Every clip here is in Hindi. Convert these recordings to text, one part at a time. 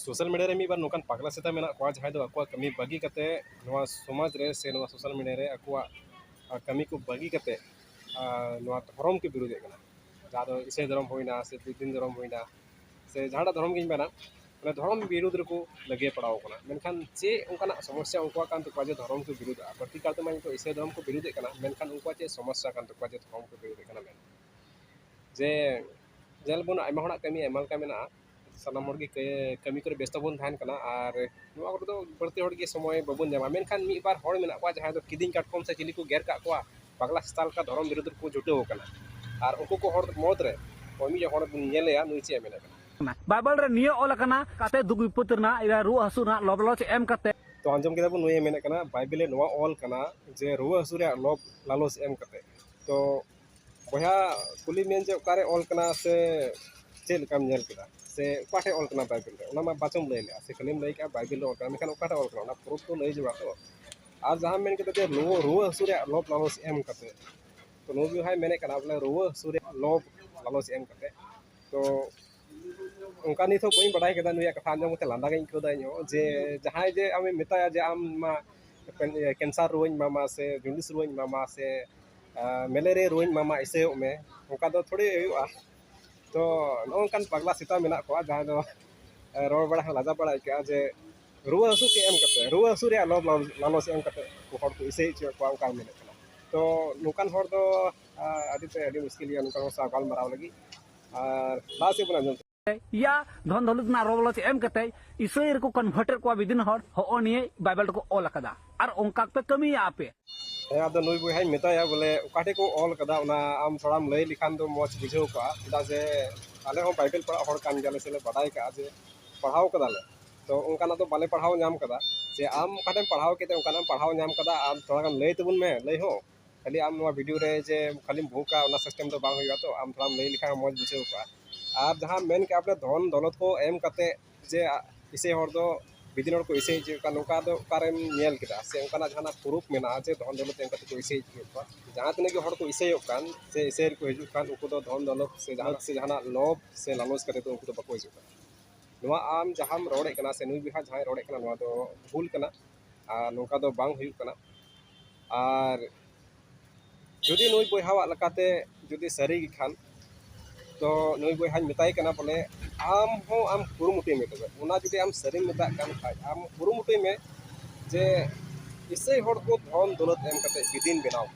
सोशल मीडिया रे मीबार नोकान पागला सेता मेना को जहां दो अको कमी बागी कते नवा समाज रे से नवा सोशल मीडिया रे अको कमी को बागी कते नवा धर्म के विरोध कना जहां दो इसे धर्म होइना से दिन धर्म होइना से जहां धर्म गिन बना माने धर्म विरोध रे को लगे पड़ाव कना मेनखान जे उनकाना समस्या उनको कान तो जे धर्म को विरोध प्रति कालते माने तो इसे धर्म को विरोध कना मेनखान उनको जे समस्या कान तो जे धर्म को विरोध कना मेन जे जेल बन आयमा होना कमी एमल का मेना सानाम हर के कमी करे व्यस्त बन थान कना और नुआ को तो बढ़ते हर के समय बाबन जामा मेनखान मी बार हर मेना को जहां दो किदिन काटकम से चिली को गेर का को पागला स्टाइल का धर्म विरोध को जुटे कना और उनको को हर मौत रे कोमी हर बुन नेलेया नुई चे मेना बाइबल रे नियो ऑल कना काते दुग विपत ना इरा रु हसु ना लबलच एम काते तो आंजम केदा बुन नुई मेना कना बाइबल नुआ ऑल कना जे रु हसु रे लब लालच एम काते तो बया कुली मेन जे ओकारे ऑल कना से चेल काम नेल केदा से पाठे ऑल कना बाइबल रे ओना मा बाचम लई ले से कलिम लई का बाइबल ऑल कना मेखान ओकाटे ऑल कना प्रूफ तो लई जुड़ा तो और जहां मेन के जे रो हसु रे लब लालच एम काते तो नो भी हाय मेने कना बोले रो हसु रे लब लालच एम काते तो उनका निथ बई बड़ाई केदा नुया कथा आंजम के लांदा गई कोदा जे जहां जे आमे मिताया जे आम मा कैंसर रुइन मामा से जूंडिस रुइन मामा से मलेरिया रुइन मामा इसे में उनका दो थोड़ी हुआ तो नौकान पगला सीता मेना को जहां दो रोड बड़ा लाजा बड़ा के जे रुआ हसु के एम कते रुआ हसु रे लब लालच एम कते को हर को इसे को उनका मेना तो नौकान हर दो आदि मुश्किल या नौकान सा गाल मराव लगी और लासे बना जम या धन दौलत ना रोबलच एम कते इसोर को कन्वर्टर को बिदिन हर हो निये बाइबल को ऑल कदा और ओंका पे कमी आपे आदो नुई बुहाई मेताया बोले उकाटे को ऑल कदा उना आम थोड़ाम लई लिखान दो मौज बुझेव का चदा जे आले हो बाइबल पढ़ा हर कान जाले से बड़ाई का जे पढ़ाव कदा ले तो उनका तो बाले पढ़ाव नाम कदा जे आम काटे पढ़ाव केते उनका पढ़ाव नाम कदा आम थोड़ा गान लई तबुन में लई हो खाली आम नवा वीडियो रे जे खाली भूका उना सिस्टम तो बांग होगा तो आम थोड़ा लई लिखा मौज बुझेव का और जहां मेन के आपले धन दौलत को एम कते जे इसे हर दो बिदिन हर को इसे जे नौका दो कारेम नेल केदा से उनका जहां प्रूफ मेना जे धन दौलत एम कते को इसे को जहां तने के हर को इसे कान से इसे को हिजु कान उनको दो धन दौलत से जहां लोभ से लालच करे तो उनको तो बको हिजु नवा आम जहां रोड़े कना से नुई बिहा जहां रोड़े कना नवा दो भूल कना नौका दो बांग हुई कना और जुदी नुई बोहावा लकाते जुदी सरी खान तो नुई बोहा मेताई कना बोले आम कुरुमुटी में तबे उना जुदी आम सरी मेता कान खाय आम कुरुमुटी में जे इसे हर को धन दौलत एम कते बिदिन बनाव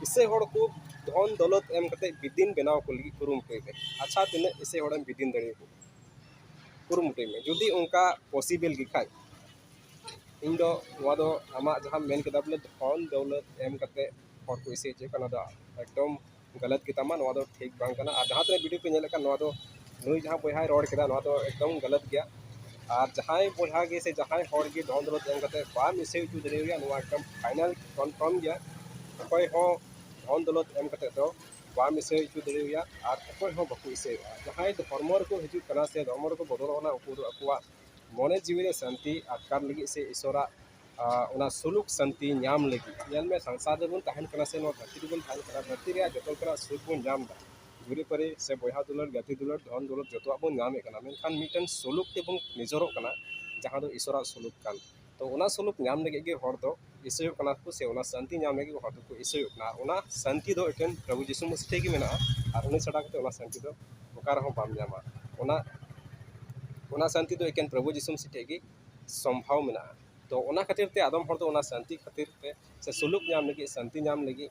इसे हर को धन दौलत एम कते बिदिन बनाव को लगी कुरुमुटी में अच्छा तिने इसे हरम बिदिन दड़े को कुरुमुटी में जुदी उनका पॉसिबल गी खाय इन दो नवा दो आमा जहां मेन केदा बोले धन दौलत एम कते हर को इसे जे कना दा एकदम गलत की तमा नवा दो ठीक बांग कना और जहां तने वीडियो पे नेल का नवा दो नुई जहां बोहाय रोड केदा नवा दो एकदम गलत गया और जहां बोहा गे से जहां हर गे धन दौलत एम कते बाम इसे उचु दरेया नवा एकदम फाइनल कन्फर्म गया कोई हो धन दौलत एम कते तो बाम इसे उचु दरेया और कोई हो बकु इसे जहां धर्म को हिजु कना से धर्म को बदलना उनको दो अकुआ मने जीवी रे शांति आकार लगी से ईश्वरा उना सुलुक शांति नाम लगी नेल में संसार बन तहन कना से नो धरती बन तहन कना धरती रे जतल कना सुख बन नाम दा जुरी परे से बोहा दुलर गति दुलर धन दौलत जतवा बन नामे कना मेनखान मिटन सुलुक ते बन निजरो कना जहां दो ईश्वरा सुलुक कान तो उना सुलुक नाम लगे गे हर दो ईश्वर कना को से उना शांति नाम लगे हर दो को ईश्वर कना उना शांति दो एटन प्रभु यीशु मसीह के मेना और उनी सडा कते उना शांति दो ओकार हो बाम नामा उना शांति दो एकेन प्रभु यीशु मसीह के संभव मेना तो उना खातिर ते आदम हर तो उना शांति खातिर ते से सुलुक नाम लगी शांति नाम लगी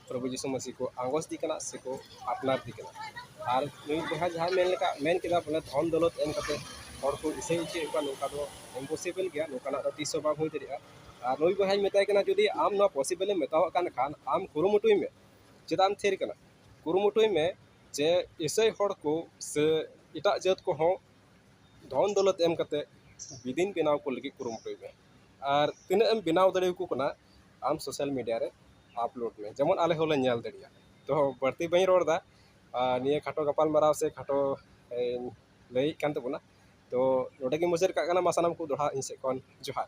प्रभु यीशु मसीह को आंगोस दी कना से को अपनार दी कना और नुई बोहा जहां मेन केदा बोले धन दौलत एम कते हर को इसे इचे का नौका दो इम्पॉसिबल गया नौकाना दो तीसो बाग होई दरिया और नुई बोहा मेताय कना जदी आम नो पॉसिबल मेताव कान खान आम कुरुमुटुई में चेदाम थेर कना कुरुमुटुई में जे इसे हर को से इटा जात को हो धन दौलत एम कते बिदिन बनाव को लगी कुरुमुटुई में और तिना एम बनाव दड़े को कना आम सोशल मीडिया रे अपलोड में जेमन आले होले नेल दड़िया तो बढ़ती बई रोड दा निये खाटो गपाल माराव से खाटो लई कान तबना तो नोडे के मुजर का मासानाम को दोहा इन से कौन जोहार।